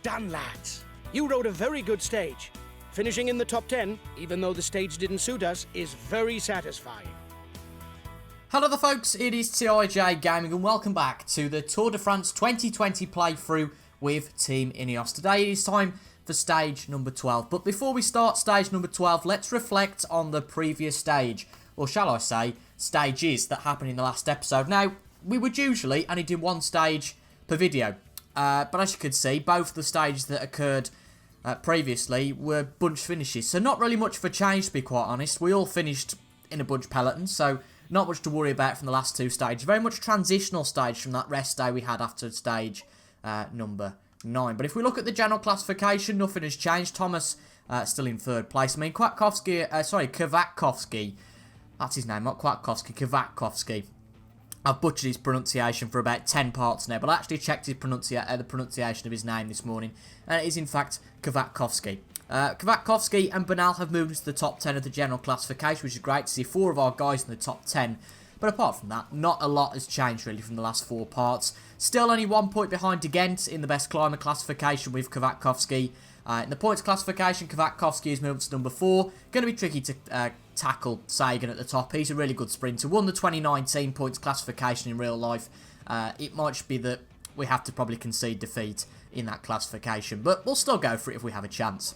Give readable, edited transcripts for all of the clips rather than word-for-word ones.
done, lads. You rode a very good stage. Finishing in the top 10, even though the stage didn't suit us, is very satisfying. Hello there folks, it is TIJ Gaming and welcome back to the Tour de France 2020 playthrough with Team Ineos. Today it is time for stage number 12, but before we start stage number 12, let's reflect on the previous stage, or shall I say, stages that happened in the last episode. Now, we would usually only do one stage per video, but as you can see, both the stages that occurred previously were bunch finishes, so not really much of a change to be quite honest. We all finished in a bunch peloton, so not much to worry about from the last two stages. Very much transitional stage from that rest day we had after stage number 9. But if we look at the general classification, nothing has changed. Thomas still in third place. I mean, Kwiatkowski, that's his name, not Kwiatkowski. I've butchered his pronunciation for about 10 parts now, but I actually checked his the pronunciation of his name this morning, and it is in fact Kwiatkowski. Kwiatkowski and Bernal have moved into the top 10 of the general classification, which is great to see 4 of our guys in the top 10. But apart from that, not a lot has changed really from the last 4 parts. Still only 1 point behind De Ghent in the best climber classification with Kwiatkowski. In the points classification, Kwiatkowski has moved to number 4. Going to be tricky to tackle Sagan at the top. He's a really good sprinter. Won the 2019 points classification in real life. It might just be that we have to probably concede defeat in that classification, but we'll still go for it if we have a chance.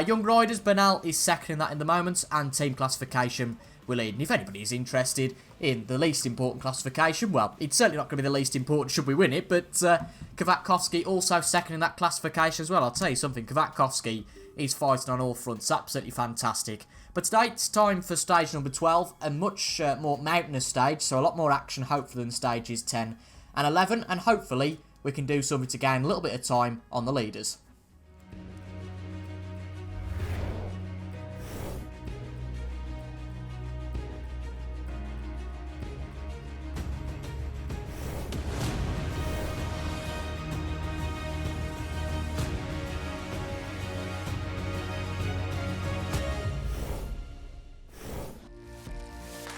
Young Riders, Bernal is second in that in the moment, and team classification will lead. And if anybody is interested in the least important classification, well, it's certainly not going to be the least important should we win it, but Kwiatkowski also second in that classification as well. I'll tell you something, Kwiatkowski is fighting on all fronts, absolutely fantastic. But today it's time for stage number 12, a much more mountainous stage, so a lot more action hopefully than stages 10 and 11, and hopefully we can do something to gain a little bit of time on the leaders.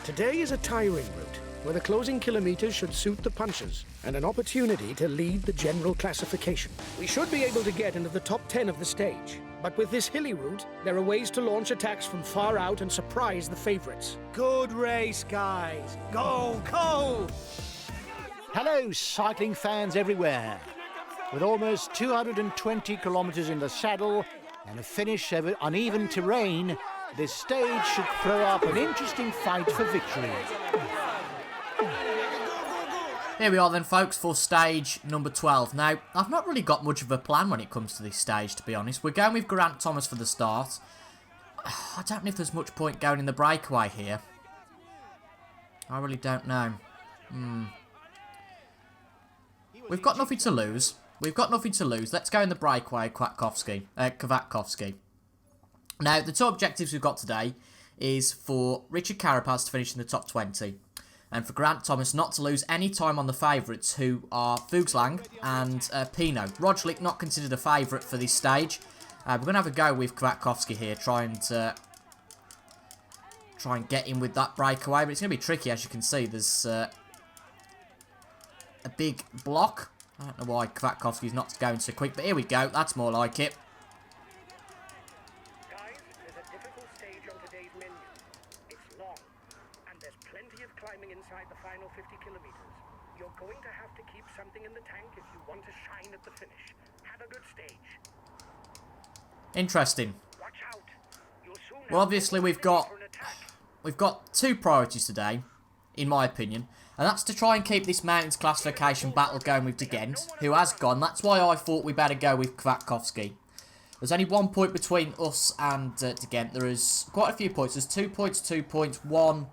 Today is a tiring route, where the closing kilometres should suit the punchers, and an opportunity to lead the general classification. We should be able to get into the top 10 of the stage, but with this hilly route, there are ways to launch attacks from far out and surprise the favourites. Good race, guys. Go, go! Hello, cycling fans everywhere. With almost 220 kilometres in the saddle and a finish over uneven terrain, this stage should throw up an interesting fight for victory. Here we are then folks for stage number 12. Now, I've not really got much of a plan when it comes to this stage, to be honest. We're going with Geraint Thomas for the start. I don't know if there's much point going in the breakaway here. I really don't know. We've got nothing to lose. Let's go in the breakaway, Kwiatkowski. Now, the 2 objectives we've got today is for Richard Carapaz to finish in the top 20 and for Geraint Thomas not to lose any time on the favourites, who are Fuglsang and Pinot. Roglic not considered a favourite for this stage. We're going to have a go with Kwiatkowski here, try and get in with that breakaway, but it's going to be tricky. As you can see, there's a big block. I don't know why Kwiatkowski's not going so quick, but here we go. That's more like it. Inside the final 50 kilometers. You're going to have to keep something in the tank if you want to shine at the finish. Have a good stage. Interesting. Watch out. Well, obviously we've got 2 priorities today, in my opinion, and that's to try and keep this mountains classification battle going with De Ghent, who has gone. That's why I thought we better go with Kwiatkowski. There's only 1 point between us and De Ghent. There is quite a few points. There's 2 points, 1.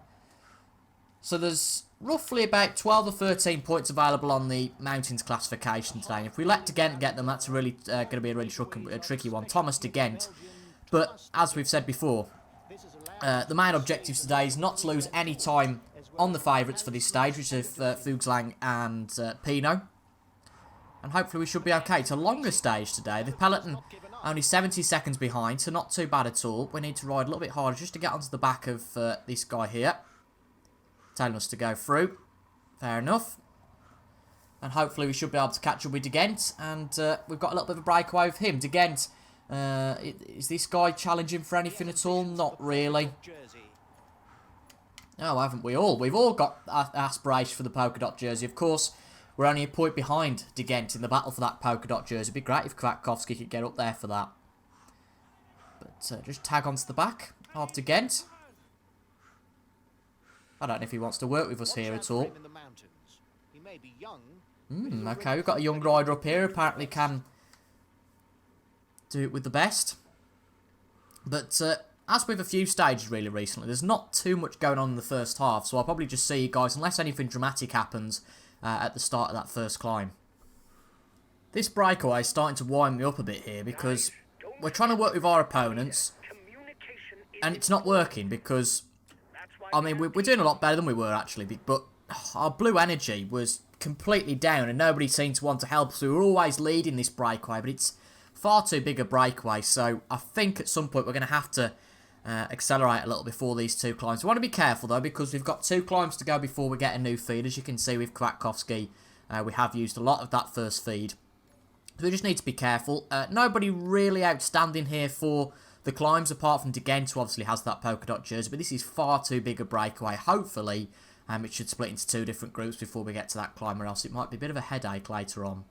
So there's roughly about 12 or 13 points available on the mountains classification today. And if we let De Ghent get them, that's really going to be a really tricky one. Thomas De Ghent. But as we've said before, the main objectives today is not to lose any time on the favourites for this stage, which is Fuglsang and Pinot. And hopefully we should be okay. It's a longer stage today. The peloton only 70 seconds behind, so not too bad at all. We need to ride a little bit harder just to get onto the back of this guy here. Telling us to go through. Fair enough. And hopefully we should be able to catch up with De Gent. And we've got a little bit of a breakaway with him. De Gent, is this guy challenging for anything at all? Not really. Oh, haven't we all? We've all got aspiration for the polka dot jersey. Of course, we're only a point behind De Gent in the battle for that polka dot jersey. It'd be great if Kwiatkowski could get up there for that. But just tag onto the back of De Gent. I don't know if he wants to work with us here at all. Okay, we've got a young rider up here. Apparently can do it with the best. But as with a few stages really recently, there's not too much going on in the first half. So I'll probably just see you guys, unless anything dramatic happens at the start of that first climb. This breakaway is starting to wind me up a bit here because we're trying to work with our opponents. And it's not working because, I mean, we're doing a lot better than we were actually. But our blue energy was completely down and nobody seemed to want to help us. We were always leading this breakaway, but it's far too big a breakaway. So I think at some point we're going to have to accelerate a little before these two climbs. We want to be careful though because we've got 2 climbs to go before we get a new feed. As you can see with Kwiatkowski, we have used a lot of that first feed. So we just need to be careful. Nobody really outstanding here for the climbs apart from De Gent, who obviously has that polka dot jersey, but this is far too big a breakaway. Hopefully it should split into 2 different groups before we get to that climb, or else it might be a bit of a headache later on.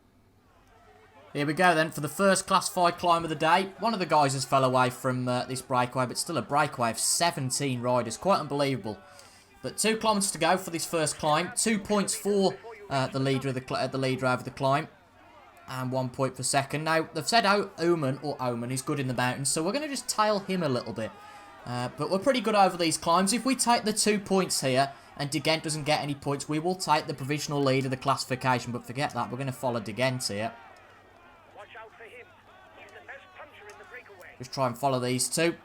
Here we go then for the first classified climb of the day. One of the guys has fell away from this breakaway, but still a breakaway of 17 riders. Quite unbelievable. But 2 kilometres to go for this first climb. 2 points for the leader over the climb. And 1 point for second. Now, they've said Oman is good in the mountains, so we're going to just tail him a little bit. But we're pretty good over these climbs. If we take the 2 points here, and De Gent doesn't get any points, we will take the provisional lead of the classification. But forget that, we're going to follow De Gent here. Just try and follow these 2.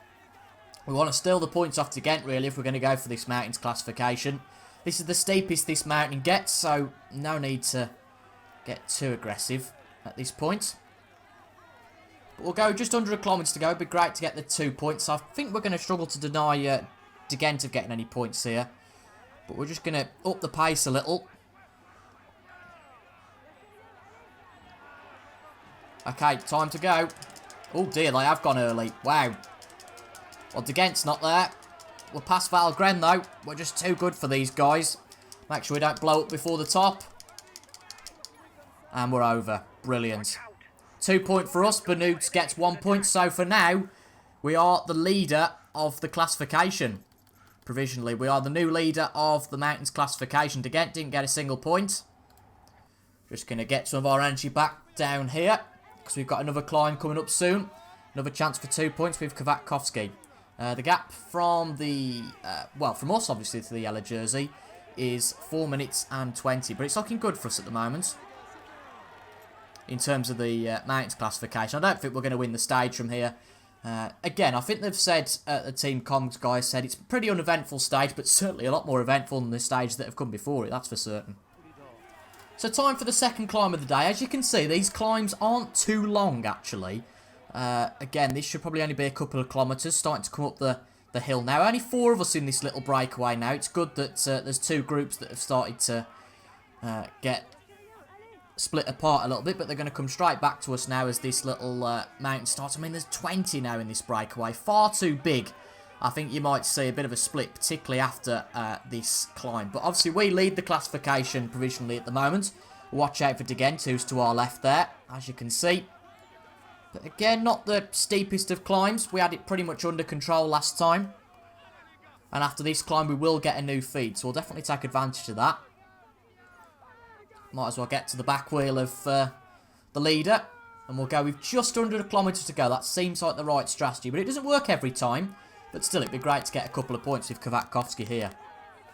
We want to steal the points off De Gent, really, if we're going to go for this mountains classification. This is the steepest this mountain gets, so no need to get too aggressive at this point. But we'll go just under a kilometre to go. It'd be great to get the 2 points. I think we're going to struggle to deny De Gent of getting any points here. But we're just going to up the pace a little. Okay, time to go. Oh dear, they have gone early. Wow. Well, De Gent's not there. We're past Valgren though. We're just too good for these guys. Make sure we don't blow up before the top. And we're over. Brilliant. 2 point for us. Benoot gets 1 point. So for now, we are the leader of the classification. Provisionally, we are the new leader of the mountains classification. De Gent didn't get a single point. Just going to get some of our energy back down here, because we've got another climb coming up soon. Another chance for 2 points with Kwiatkowski. The gap from the, from us obviously to the yellow jersey is 4 minutes and 20. But it's looking good for us at the moment. In terms of the mountains classification. I don't think we're going to win the stage from here. Again, I think they've said, the Team Comms guys said, it's a pretty uneventful stage, but certainly a lot more eventful than the stages that have come before it, that's for certain. So time for the second climb of the day. As you can see, these climbs aren't too long, actually. Again, this should probably only be a couple of kilometres, starting to come up the hill now. Only 4 of us in this little breakaway now. It's good that there's 2 groups that have started to get split apart a little bit, but they're going to come straight back to us now as this little mountain starts. I mean, there's 20 now in this breakaway. Far too big. I think you might see a bit of a split, particularly after this climb. But obviously, we lead the classification provisionally at the moment. Watch out for De Gent, who's to our left there, as you can see. But again, not the steepest of climbs. We had it pretty much under control last time. And after this climb, we will get a new feed, so we'll definitely take advantage of that. Might as well get to the back wheel of the leader. And we'll go with just under a kilometre to go. That seems like the right strategy. But it doesn't work every time. But still, it'd be great to get a couple of points with Kwiatkowski here.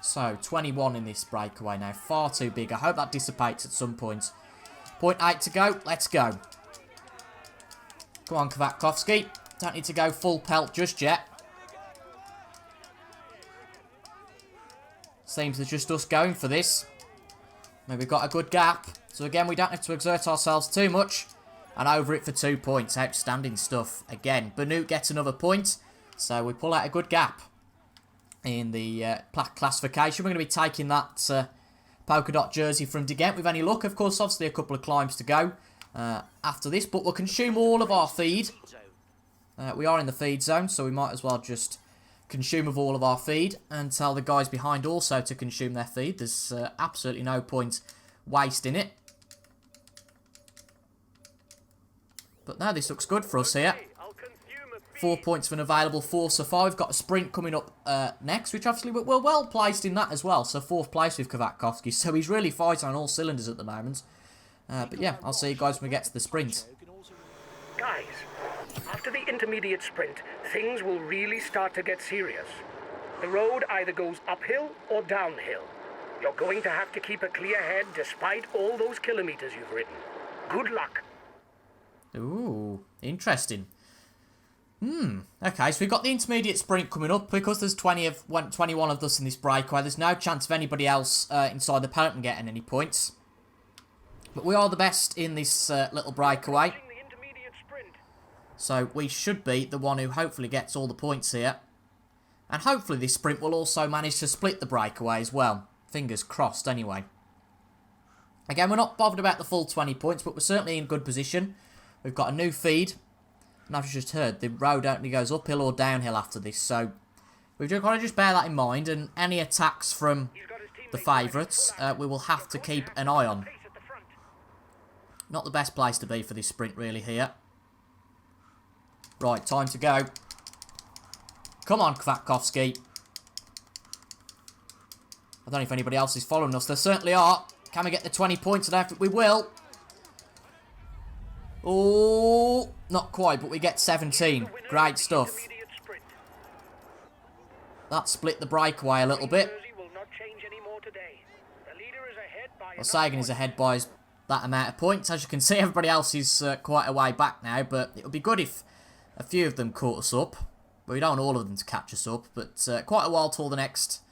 So, 21 in this breakaway now. Far too big. I hope that dissipates at some point. 0.8 to go. Let's go. Come on, Kwiatkowski. Don't need to go full pelt just yet. Seems it's just us going for this. Maybe we've got a good gap. So again, we don't have to exert ourselves too much. And over it for 2 points. Outstanding stuff. Again, Benoot gets another point. So we pull out a good gap in the classification. We're going to be taking that polka dot jersey from De Gent with any luck. Of course, obviously a couple of climbs to go after this, but we'll consume all of our feed. We are in the feed zone, so we might as well just consume of all of our feed and tell the guys behind also to consume their feed. There's absolutely no point wasting it. But no, this looks good for us here. 4 points for an available 4 so far. We've got a sprint coming up next, which obviously we're well placed in that as well. So 4th place with Kwiatkowski. So he's really fighting on all cylinders at the moment. But yeah, I'll see you guys when we get to the sprint. Guys, after the intermediate sprint, things will really start to get serious. The road either goes uphill or downhill. You're going to have to keep a clear head despite all those kilometers you've ridden. Good luck. Ooh, interesting. Okay, so we've got the intermediate sprint coming up. Because there's 21 of us in this breakaway, there's no chance of anybody else inside the peloton getting any points. But we are the best in this little breakaway. So we should be the one who hopefully gets all the points here. And hopefully this sprint will also manage to split the breakaway as well. Fingers crossed anyway. Again, we're not bothered about the full 20 points, but we're certainly in good position. We've got a new feed. And I've just heard the road only goes uphill or downhill after this. So we've got to just bear that in mind. And any attacks from the favourites, we will have to keep an eye on. Not the best place to be for this sprint really here. Right, time to go. Come on, Kwiatkowski. I don't know if anybody else is following us. There certainly are. Can we get the 20 points? I don't think we will. Oh, not quite, but we get 17. Great stuff. That split the breakaway a little bit. Well, Sagan is ahead by that amount of points. As you can see, everybody else is quite a way back now, but it would be good if a few of them caught us up. But we don't want all of them to catch us up, but quite a while till the next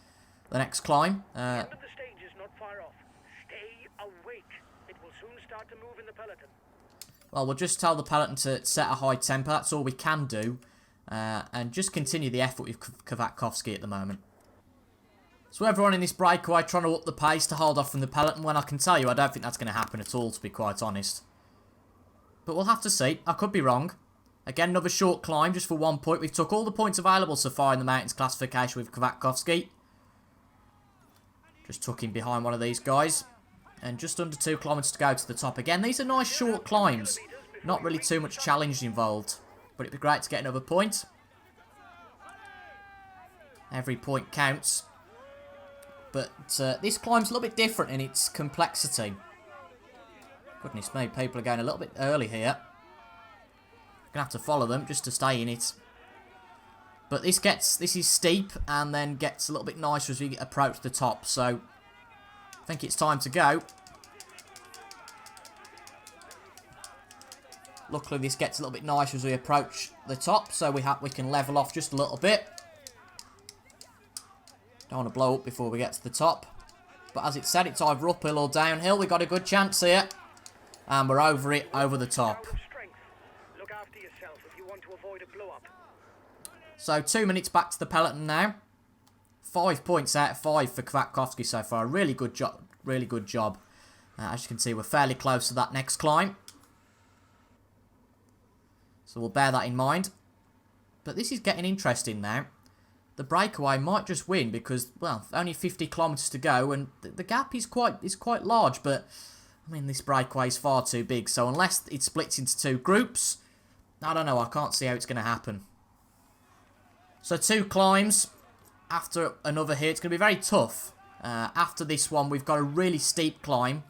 climb. The end of the stage is not far off. Stay awake. It will soon start to move in the peloton. Well, we'll just tell the peloton to set a high tempo. That's all we can do. And just continue the effort with Kwiatkowski at the moment. So everyone in this breakaway trying to up the pace to hold off from the peloton. When I can tell you, I don't think that's going to happen at all, to be quite honest. But we'll have to see. I could be wrong. Again, another short climb just for 1 point. We've took all the points available so far in the mountains classification with Kwiatkowski. Just tucking behind one of these guys. And just under 2 kilometres to go to the top. Again, these are nice short climbs. Not really too much challenge involved. But it'd be great to get another point. Every point counts. But this climb's a little bit different in its complexity. Goodness me, people are going a little bit early here. Gonna have to follow them just to stay in it. But this is steep and then gets a little bit nicer as we approach the top. So I think it's time to go. Luckily this gets a little bit nicer as we approach the top, so we can level off just a little bit. Don't want to blow up before we get to the top. But as it said, it's either uphill or downhill. We've got a good chance here. And we're over it, over the top. So 2 minutes back to the peloton now. 5 points out of 5 for Kwiatkowski so far. Really good job. Really good job. As you can see, we're fairly close to that next climb. So we'll bear that in mind. But this is getting interesting now. The breakaway might just win because, well, only 50 kilometres to go. And the gap is quite large. But, I mean, this breakaway is far too big. So unless it splits into 2 groups, I don't know. I can't see how it's going to happen. So 2 climbs after another here. It's going to be very tough. After this one, we've got a really steep climb.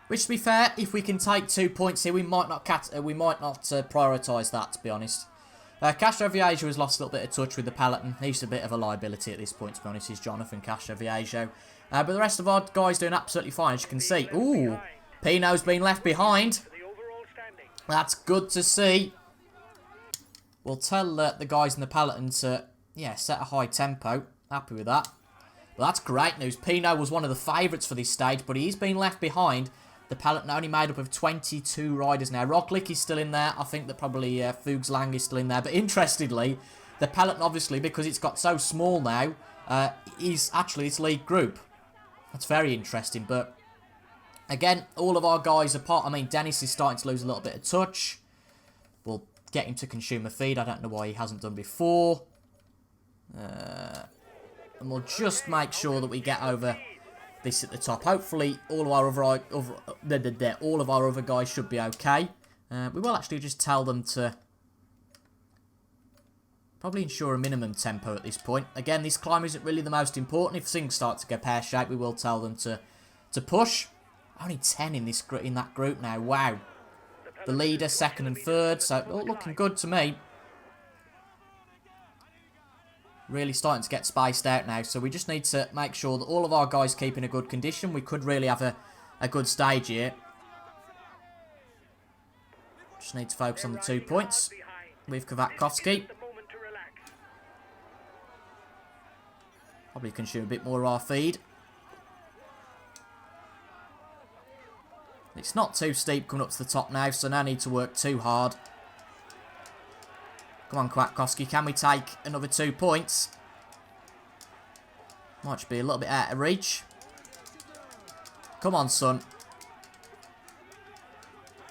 Which, to be fair, if we can take 2 points here, we might not prioritise that, to be honest. Castro Viejo has lost a little bit of touch with the peloton. He's a bit of a liability at this point, to be honest. He's Jonathan Castro Viejo. But the rest of our guys doing absolutely fine, as you can see. Ooh, Pinot's been left behind. That's good to see. We'll tell the guys in the peloton to, set a high tempo. Happy with that. Well, that's great news. Pinot was one of the favourites for this stage, but he's been left behind. The peloton only made up of 22 riders now. Roglic is still in there. I think that probably Fuchs Lang is still in there. But interestingly, the peloton, obviously, because it's got so small now, is actually its lead group. That's very interesting, but again, all of our guys apart. I mean, Dennis is starting to lose a little bit of touch. We'll get him to consume a feed. I don't know why he hasn't done before. And we'll just make sure that we get over this at the top. Hopefully, all of our other guys should be okay. We will actually just tell them to probably ensure a minimum tempo at this point. Again, this climb isn't really the most important. If things start to go pear-shaped, we will tell them to push. Only 10 in that group now. Wow. The leader, second and third. So, all looking good to me. Really starting to get spaced out now. So, we just need to make sure that all of our guys keep in a good condition. We could really have a good stage here. Just need to focus on the 2 points with Kwiatkowski. Probably consume a bit more of our feed. It's not too steep coming up to the top now, so no need to work too hard. Come on, Kwiatkowski, can we take another 2 points? Might be a little bit out of reach. Come on, son.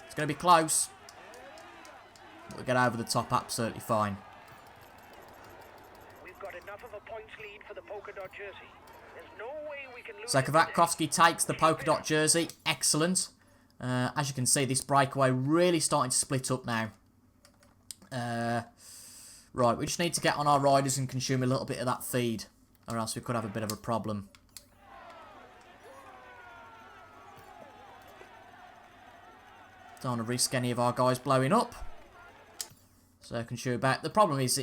It's going to be close. We'll get over the top absolutely fine. We've got enough of a points lead for the POLKADOT jersey. There's no way we can lose. So Kwiatkowski takes the POLKADOT jersey. Excellent. As you can see, this breakaway really starting to split up now. Right, we just need to get on our riders and consume a little bit of that feed, or else we could have a bit of a problem. Don't want to risk any of our guys blowing up. So consume back. The problem is,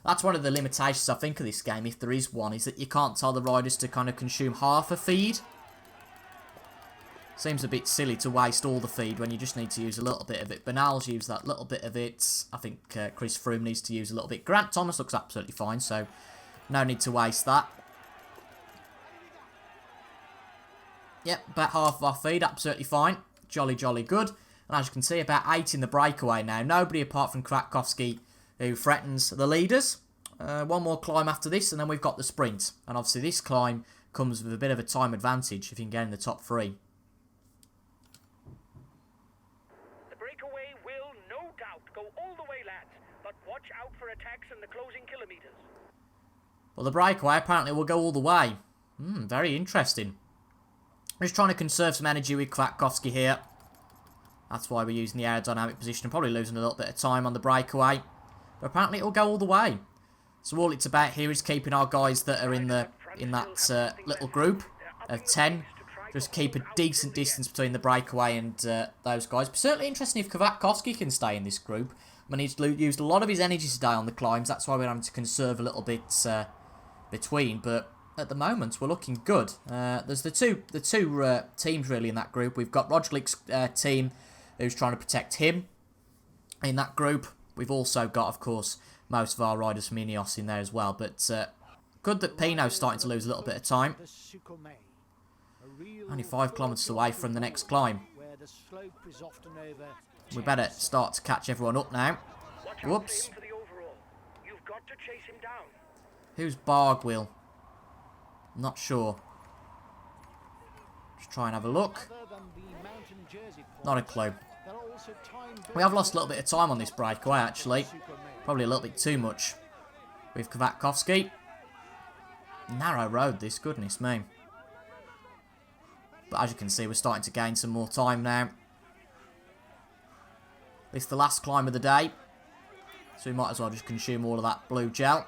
that's one of the limitations, I think, of this game, if there is one, is that you can't tell the riders to kind of consume half a feed. Seems a bit silly to waste all the feed when you just need to use a little bit of it. Bernal's used that little bit of it. I think Chris Froome needs to use a little bit. Grant Thomas looks absolutely fine, so no need to waste that. Yep, about half of our feed, absolutely fine. Jolly, jolly good. And as you can see, about 8 in the breakaway now. Nobody apart from Kwiatkowski who threatens the leaders. One more climb after this, and then we've got the sprint. And obviously this climb comes with a bit of a time advantage if you can get in the top 3. Go all the way, lads, but watch out for attacks in the closing kilometers. Well, the breakaway apparently will go all the way. Very interesting. We're just trying to conserve some energy with Kwiatkowski here. That's why we're using the aerodynamic position. Probably losing a little bit of time on the breakaway. But apparently it will go all the way. So all it's about here is keeping our guys that are in that little group of 10. Just keep a decent distance between the breakaway and those guys. But certainly interesting if Kwiatkowski can stay in this group. I mean, he's used a lot of his energy today on the climbs. That's why we're having to conserve a little bit between. But at the moment, we're looking good. There's the two teams really in that group. We've got Roglick's team who's trying to protect him in that group. We've also got, of course, most of our riders from Ineos in there as well. But good that Pino's starting to lose a little bit of time. Only 5 kilometres away from the next climb. We better start to catch everyone up now. Whoops. Who's Bargwill? Not sure. Just try and have a look. Not a clue. We have lost a little bit of time on this breakaway, actually. Probably a little bit too much. With Kwiatkowski. Narrow road, this, goodness me. But as you can see, we're starting to gain some more time now. It's the last climb of the day. So we might as well just consume all of that blue gel.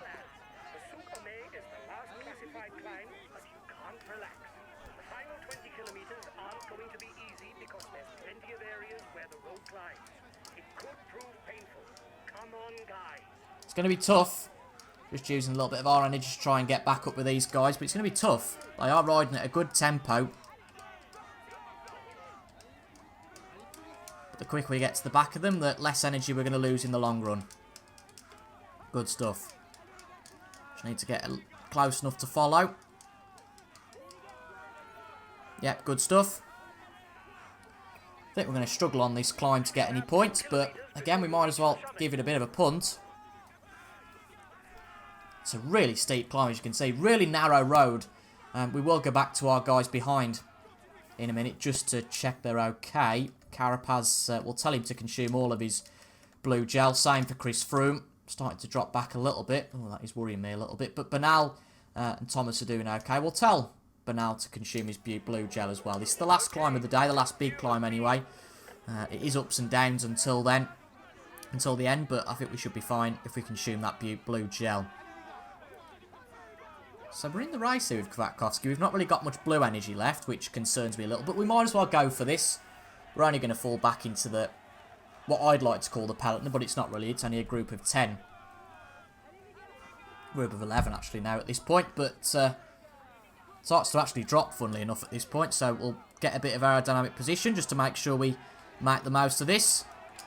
It's going to be tough. Just using a little bit of our energy to try and get back up with these guys. But it's going to be tough. They are riding at a good tempo. But the quicker we get to the back of them, the less energy we're going to lose in the long run. Good stuff. Just need to get close enough to follow. Yep, good stuff. I think we're going to struggle on this climb to get any points, but again, we might as well give it a bit of a punt. It's a really steep climb, as you can see. Really narrow road. We will go back to our guys behind in a minute just to check they're okay. Carapaz will tell him to consume all of his blue gel. Same for Chris Froome. Starting to drop back a little bit. Oh, that is worrying me a little bit. But Bernal and Thomas are doing okay. We'll tell Bernal to consume his blue gel as well. This is the last climb of the day, the last big climb anyway. It is ups and downs until then, until the end, but I think we should be fine if we consume that blue gel. So we're in the race here with Kwiatkowski. We've not really got much blue energy left, which concerns me a little, but we might as well go for this. We're only going to fall back into the, what I'd like to call the peloton, but it's not really. It's only a group of 10. Group of 11 actually now at this point, but starts to actually drop, funnily enough, at this point. So we'll get a bit of aerodynamic position just to make sure we make the most of this,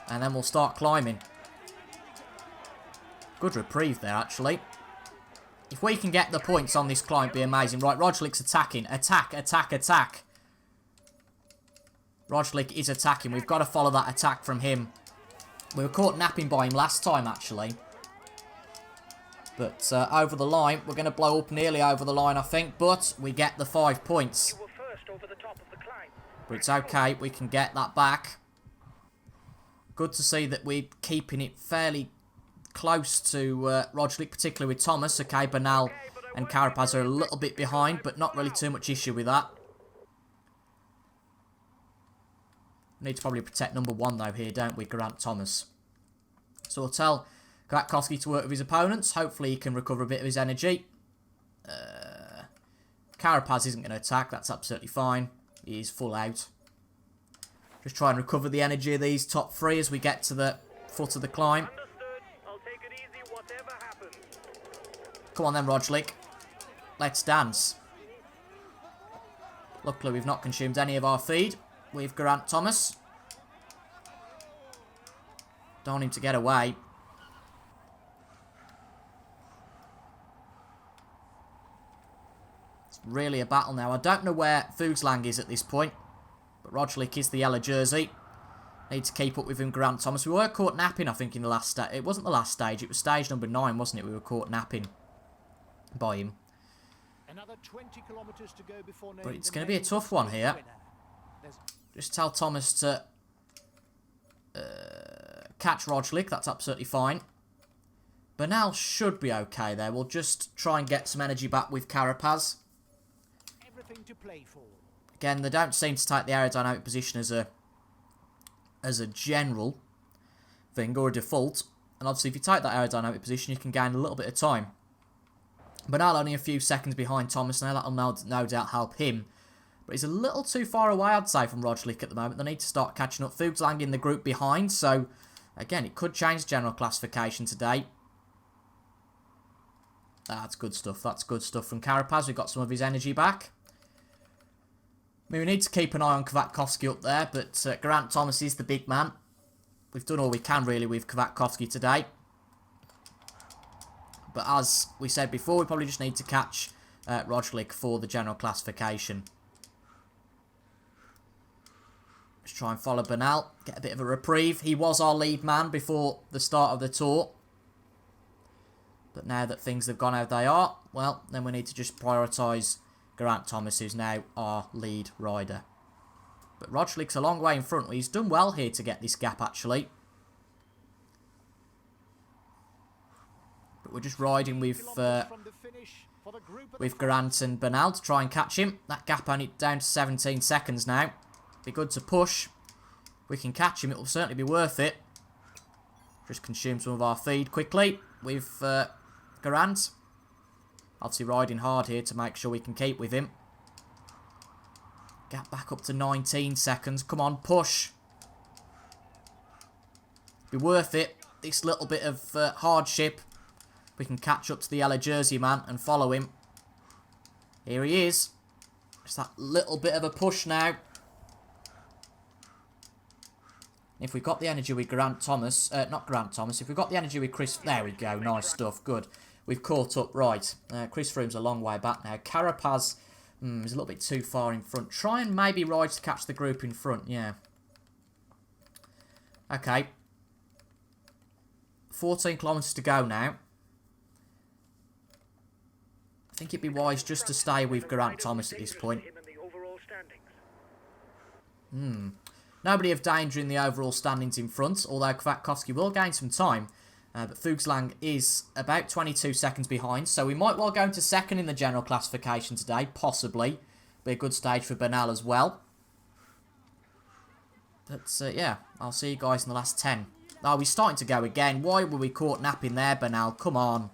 and then we'll start climbing. Good reprieve there, actually. If we can get the points on this climb, it'd be amazing. Right, Roglick's attacking. Attack, attack, attack. Roglick is attacking. We've got to follow that attack from him. We were caught napping by him last time, actually. But over the line, we're going to blow up nearly over the line, I think. But we get the 5 points. You were first over the top of the climb. But it's okay. We can get that back. Good to see that we're keeping it fairly close to Roglic, particularly with Thomas. Okay, Bernal and Carapaz are a little bit behind, but not really too much issue with that. Need to probably protect number 1 though here, don't we, Geraint Thomas? So we'll tell Kwiatkowski to work with his opponents. Hopefully he can recover a bit of his energy. Carapaz isn't going to attack, that's absolutely fine. He is full out. Just try and recover the energy of these top 3 as we get to the foot of the climb. Come on then, Roglic. Let's dance. Luckily, we've not consumed any of our feed with Geraint Thomas. Don't want him to get away. It's really a battle now. I don't know where Fuglsang is at this point, but Roglic is the yellow jersey. Need to keep up with him, Geraint Thomas. We were caught napping, I think, in the last stage. It wasn't the last stage. It was stage number 9, wasn't it? We were caught napping by him. Another 20 kilometers to go before But it's going to be a tough one here. Just tell Thomas to catch Roglic. That's absolutely fine. Bernal should be okay there. We'll just try and get some energy back with Carapaz. Everything to play for. Again, they don't seem to take the aerodynamic position as a general thing or a default. And obviously, if you take that aerodynamic position, you can gain a little bit of time. Bernal only a few seconds behind Thomas now. That'll no doubt help him. But he's a little too far away, I'd say, from Roglic at the moment. They need to start catching up. Fuglsang in the group behind. So, again, it could change general classification today. That's good stuff. That's good stuff from Carapaz. We've got some of his energy back. I mean, we need to keep an eye on Kwiatkowski up there. But Geraint Thomas is the big man. We've done all we can, really, with Kwiatkowski today. But as we said before, we probably just need to catch Roglic for the general classification. Let's try and follow Bernal. Get a bit of a reprieve. He was our lead man before the start of the tour. But now that things have gone how they are, well, then we need to just prioritise Geraint Thomas, who's now our lead rider. But Roglic's a long way in front. He's done well here to get this gap, actually. But we're just riding with Geraint and Bernal to try and catch him. That gap only down to 17 seconds now. Be good to push. If we can catch him, it will certainly be worth it. Just consume some of our feed quickly with Geraint. Obviously riding hard here to make sure we can keep with him. Gap back up to 19 seconds. Come on, push. Be worth it. This little bit of hardship. We can catch up to the yellow jersey man and follow him. Here he is. Just that little bit of a push now. If we've got the energy with Geraint Thomas, not Geraint Thomas, if we've got the energy with Chris, there we go, nice stuff, good. We've caught up, right. Chris Froome's a long way back now. Carapaz is a little bit too far in front. Try and maybe ride to catch the group in front, yeah. Okay. 14 kilometres to go now. I think it'd be wise just to stay with Geraint Thomas at this point. Nobody of danger in the overall standings in front, although Kwiatkowski will gain some time. But Fuglsang is about 22 seconds behind, so we might well go into second in the general classification today, possibly. Be a good stage for Bernal as well. But yeah, I'll see you guys in the last 10. Oh, he's starting to go again. Why were we caught napping there, Bernal? Come on.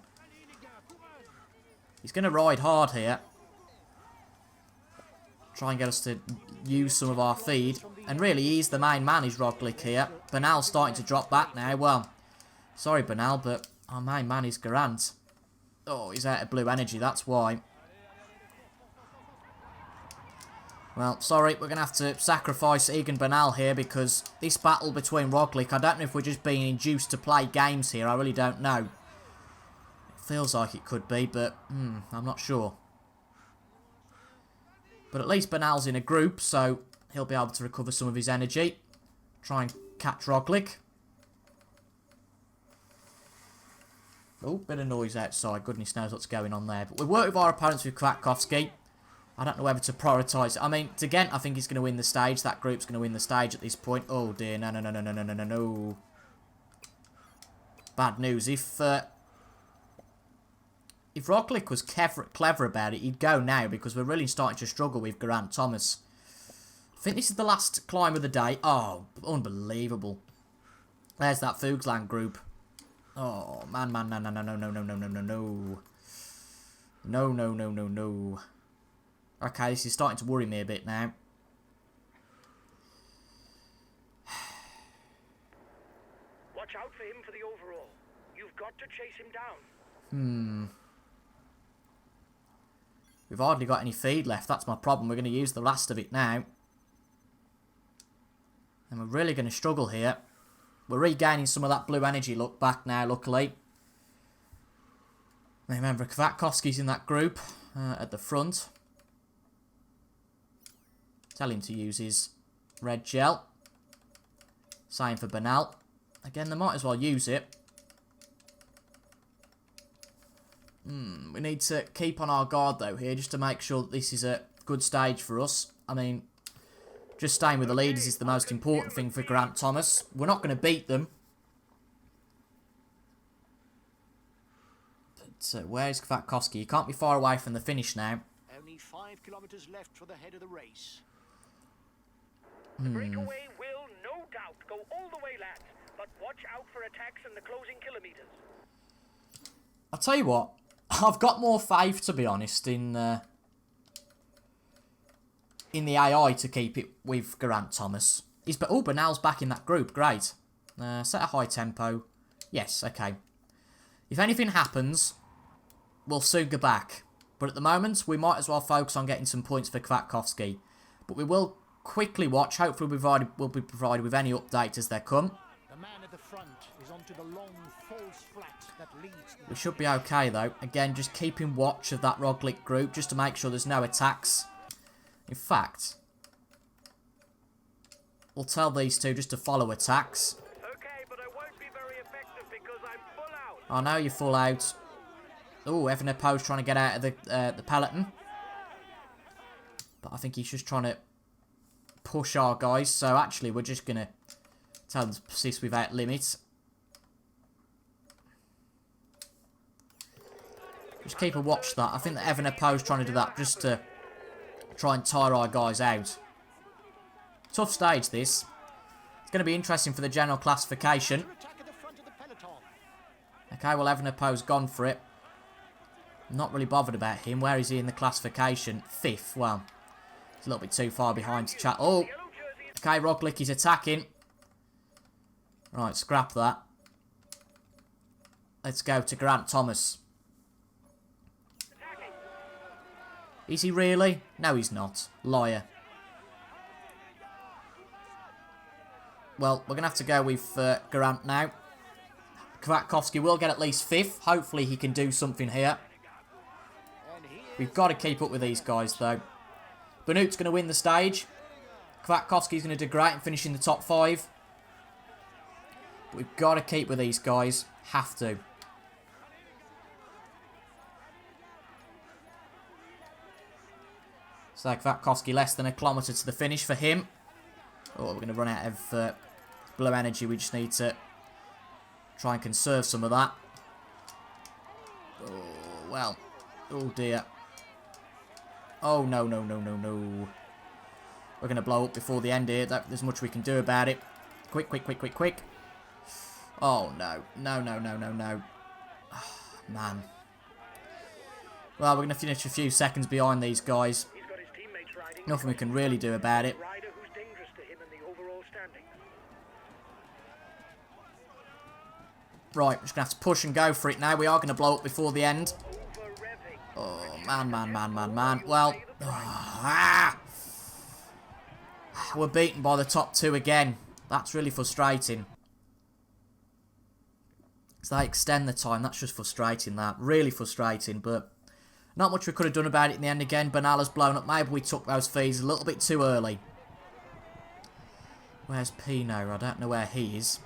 He's going to ride hard here. Try and get us to use some of our feed. And really, he's the main man, is Roglic here. Bernal's starting to drop back now. Well, sorry, Bernal, but our main man is Geraint. Oh, he's out of blue energy, that's why. Well, sorry, we're going to have to sacrifice Egan Bernal here because this battle between Roglic, I don't know if we're just being induced to play games here. I really don't know. It feels like it could be, but I'm not sure. But at least Bernal's in a group, so he'll be able to recover some of his energy. Try and catch Roglic. Oh, bit of noise outside. Goodness knows what's going on there. But we work with our opponents with Kwiatkowski. I don't know whether to prioritise. I mean, De Gent, I think he's going to win the stage. That group's going to win the stage at this point. Oh, dear. No, no, no, no, no, no, no, no, no. Bad news. If Roglic was clever about it, he'd go now because we're really starting to struggle with Geraint Thomas. I think this is the last climb of the day. Oh, unbelievable. There's that Fuglsang group. Oh, man, no, no, no, no, no, no, no, no, no, no. No, no, no, no, no. Okay, this is starting to worry me a bit now. Watch out for him for the overall. You've got to chase him down. We've hardly got any feed left. That's my problem. We're going to use the last of it now. And we're really going to struggle here. We're regaining some of that blue energy look back now, luckily. Remember, Kwiatkowski's in that group at the front. Tell him to use his red gel. Same for Bernal. Again, they might as well use it. We need to keep on our guard, though, here, just to make sure that this is a good stage for us. I mean, just staying with the leaders is the most important thing for Geraint Thomas. We're not going to beat them. But where is Kwiatkowski? You can't be far away from the finish now. Only 5 kilometres left for the head of the race. The breakaway will, no doubt, go all the way, lads. But watch out for attacks in the closing kilometres. I'll tell you what. I've got more faith, to be honest, in the AI to keep it with Geraint Thomas. Oh, Bernal's back in that group. Great. Set a high tempo. Yes, okay. If anything happens, we'll soon go back. But at the moment, we might as well focus on getting some points for Kwiatkowski. But we will quickly watch. Hopefully we'll be provided with any updates as they come. The man at the front is onto the long false flat that leads. We should be okay, though. Again, just keeping watch of that Roglic group, just to make sure there's no attacks. In fact, we'll tell these two just to follow attacks. Okay, but I won't be very effective because I'm full out. I know you're full out. Oh, Evenepoel's trying to get out of the peloton. But I think he's just trying to push our guys. So actually, we're just going to tell them to persist without limits. Just keep a watch of that. I think that Evenepoel's trying to do that just to try and tire our guys out. Tough stage, this. It's going to be interesting for the general classification. Okay, well, Evenepoel's gone for it. I'm not really bothered about him. Where is he in the classification? 5th. Well, it's a little bit too far behind to chat. Oh, okay, Roglic is attacking. Right, scrap that. Let's go to Geraint Thomas. Is he really? No, he's not. Liar. Well, we're going to have to go with Geraint now. Kwiatkowski will get at least 5th. Hopefully he can do something here. We've got to keep up with these guys, though. Benoot's going to win the stage. Kwiatkowski's going to do great and finish in the top 5. But we've got to keep with these guys. Have to. So Kwiatkowski less than a kilometre to the finish for him. Oh, we're going to run out of blue energy. We just need to try and conserve some of that. Oh, well. Oh, dear. Oh, no, no, no, no, no. We're going to blow up before the end here. There's much we can do about it. Quick, quick, quick, quick, quick. Oh, no. No, no, no, no, no. Oh, man. Well, we're going to finish a few seconds behind these guys. Nothing we can really do about it. Right, we're just going to have to push and go for it now. We are going to blow up before the end. Oh, man, man, man, man, man. Well, we're beaten by the top two again. That's really frustrating. So they extend the time. That's just frustrating, that. Really frustrating, but not much we could have done about it in the end again. Bernal has blown up. Maybe we took those feeds a little bit too early. Where's Pino? I don't know where he is.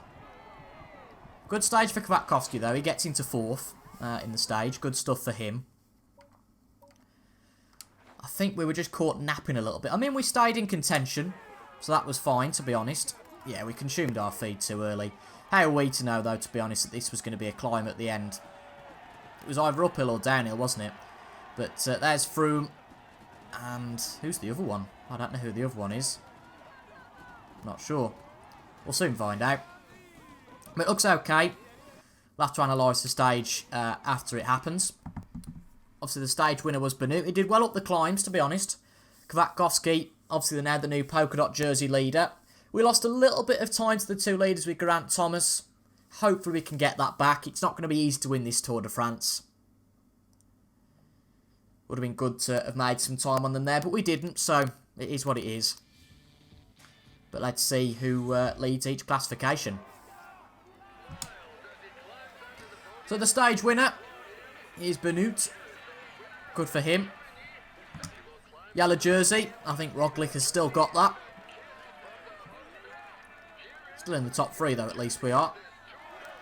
Good stage for Kwiatkowski, though. He gets into 4th in the stage. Good stuff for him. I think we were just caught napping a little bit. I mean, we stayed in contention, so that was fine, to be honest. Yeah, we consumed our feed too early. How are we to know, though, to be honest, that this was going to be a climb at the end? It was either uphill or downhill, wasn't it? But there's Froome. And who's the other one? I don't know who the other one is. Not sure. We'll soon find out. But it looks okay. We'll have to analyse the stage after it happens. Obviously, the stage winner was Benoot. He did well up the climbs, to be honest. Kwiatkowski, obviously, now the new POLKADOT jersey leader. We lost a little bit of time to the two leaders with Geraint Thomas. Hopefully, we can get that back. It's not going to be easy to win this Tour de France. Would have been good to have made some time on them there, but we didn't, so it is what it is. But let's see who leads each classification. So the stage winner is Benoot. Good for him. Yellow jersey. I think Roglic has still got that. Still in the top 3 though, at least we are.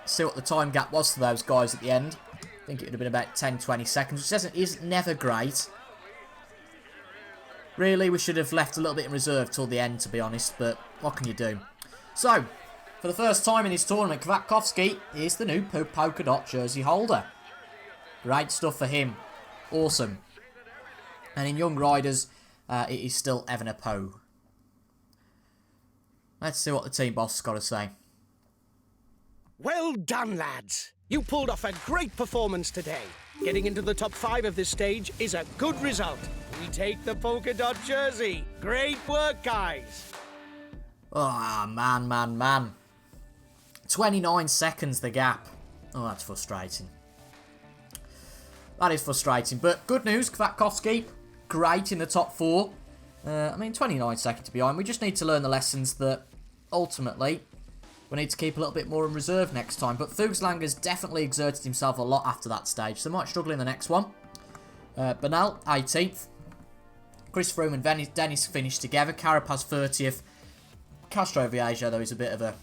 See what the time gap was to those guys at the end. I think it would have been about 10-20 seconds, which is never great. Really, we should have left a little bit in reserve till the end, to be honest, but what can you do? So, for the first time in this tournament, Kwiatkowski is the new POLKADOT jersey holder. Great stuff for him. Awesome. And in young riders, it is still Evenepoel. Let's see what the team boss has got to say. Well done, lads. You pulled off a great performance today. Getting into the top 5 of this stage is a good result. We take the POLKADOT jersey. Great work, guys. Oh, man, man, man. 29 seconds the gap. Oh, that's frustrating. That is frustrating. But good news, Kwiatkowski. Great in the top 4. I mean, 29 seconds behind. We just need to learn the lessons that ultimately we need to keep a little bit more in reserve next time. But Fuglsanger's definitely exerted himself a lot after that stage, so might struggle in the next one. Bernal, 18th. Chris Froome and Dennis finished together. Carapaz, 30th. Castro Viejo, though, is a bit of a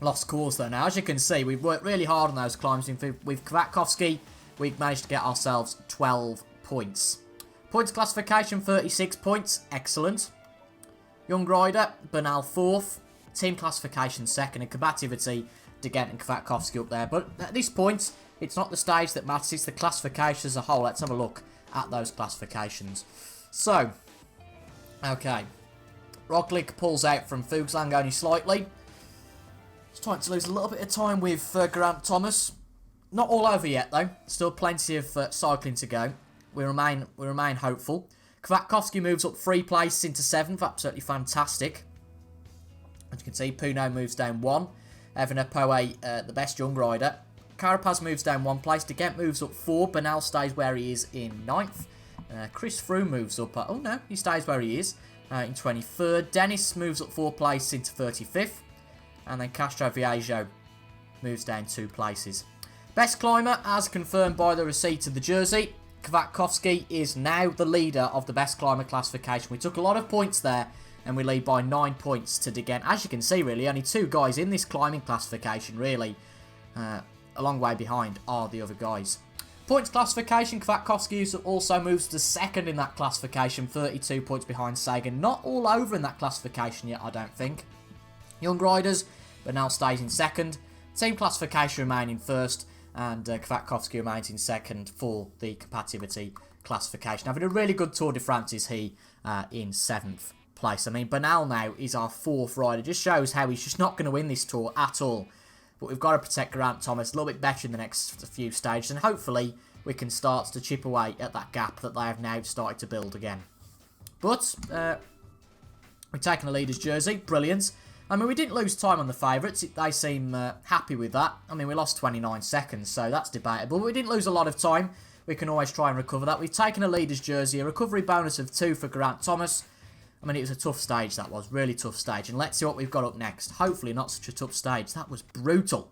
lost cause, though. Now, as you can see, we've worked really hard on those climbs. With Kwiatkowski, we've managed to get ourselves 12 points. Points classification, 36 points. Excellent. Young rider, Bernal, 4th. Team classification, 2nd. And combativity, De Gent and Kwiatkowski up there. But at this point, it's not the stage that matters. It's the classification as a whole. Let's have a look at those classifications. So, okay. Roglic pulls out from Fuglsang only slightly. He's trying to lose a little bit of time with Geraint Thomas. Not all over yet, though. Still plenty of cycling to go. We remain hopeful. Kwiatkowski moves up 3 places into 7th. Absolutely fantastic. As you can see, Puno moves down 1. Evenepoel, the best young rider. Carapaz moves down 1 place. De Gent moves up 4. Bernal stays where he is in 9th. Chris Froome moves up. Oh no, he stays where he is in 23rd. Dennis moves up 4 places into 35th. And then Castro Viejo moves down 2 places. Best climber, as confirmed by the receipt of the jersey. Kwiatkowski is now the leader of the best climber classification. We took a lot of points there, and we lead by 9 points to De Gent. As you can see, really, only 2 guys in this climbing classification, really. A long way behind are the other guys. Points classification, Kwiatkowski also moves to second in that classification, 32 points behind Sagan. Not all over in that classification yet, I don't think. Young Riders, but now stays in second. Team classification remaining first, and Kwiatkowski remains in second for the compatibility classification. Having a really good Tour de France is he in 7th place. I mean, Bernal now is our 4th rider. Just shows how he's just not going to win this Tour at all. But we've got to protect Geraint Thomas a little bit better in the next few stages, and hopefully we can start to chip away at that gap that they have now started to build again. But we've taken a leader's jersey. Brilliant. I mean, we didn't lose time on the favourites. They seem happy with that. I mean, we lost 29 seconds, so that's debatable. But we didn't lose a lot of time. We can always try and recover that. We've taken a leader's jersey, a recovery bonus of 2 for Geraint Thomas. I mean, it was a tough stage, that was. Really tough stage. And let's see what we've got up next. Hopefully not such a tough stage. That was brutal.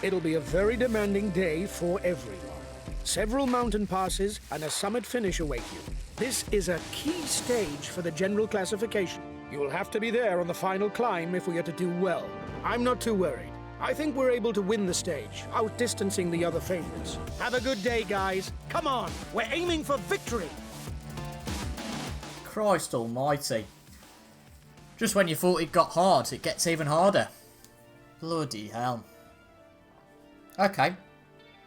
It'll be a very demanding day for everyone. Several mountain passes and a summit finish await you. This is a key stage for the general classification. You will have to be there on the final climb if we are to do well. I'm not too worried. I think we're able to win the stage, outdistancing the other favorites. Have a good day, guys. Come on, we're aiming for victory. Christ almighty. Just when you thought it got hard, it gets even harder. Bloody hell. Okay,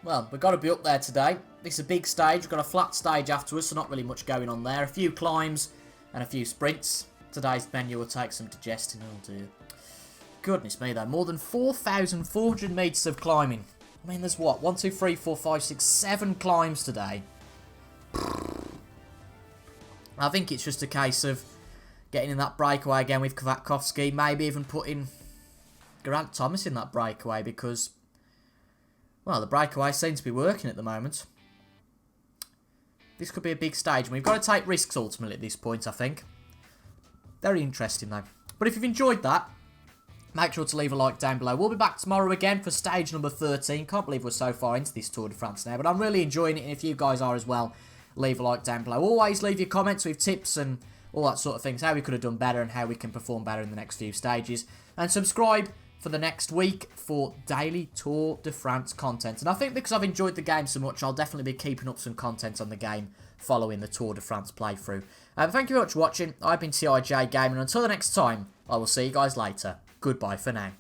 well, we've got to be up there today. This is a big stage. We've got a flat stage afterwards, so not really much going on there. A few climbs and a few sprints. Today's menu will take some digesting. Oh dear. Goodness me, though. More than 4,400 metres of climbing. I mean, there's what? 1, 2, 3, 4, 5, 6, 7 climbs today. I think it's just a case of getting in that breakaway again with Kwiatkowski. Maybe even putting Geraint Thomas in that breakaway because, well, the breakaway seems to be working at the moment. This could be a big stage, and we've got to take risks ultimately at this point, I think. Very interesting, though. But if you've enjoyed that, make sure to leave a like down below. We'll be back tomorrow again for stage number 13. Can't believe we're so far into this Tour de France now, but I'm really enjoying it, and if you guys are as well, leave a like down below. Always leave your comments with tips and all that sort of things, how we could have done better and how we can perform better in the next few stages. And subscribe for the next week for daily Tour de France content. And I think because I've enjoyed the game so much, I'll definitely be keeping up some content on the game following the Tour de France playthrough. Thank you very much for watching. I've been TIJ Gaming, and until the next time, I will see you guys later. Goodbye for now.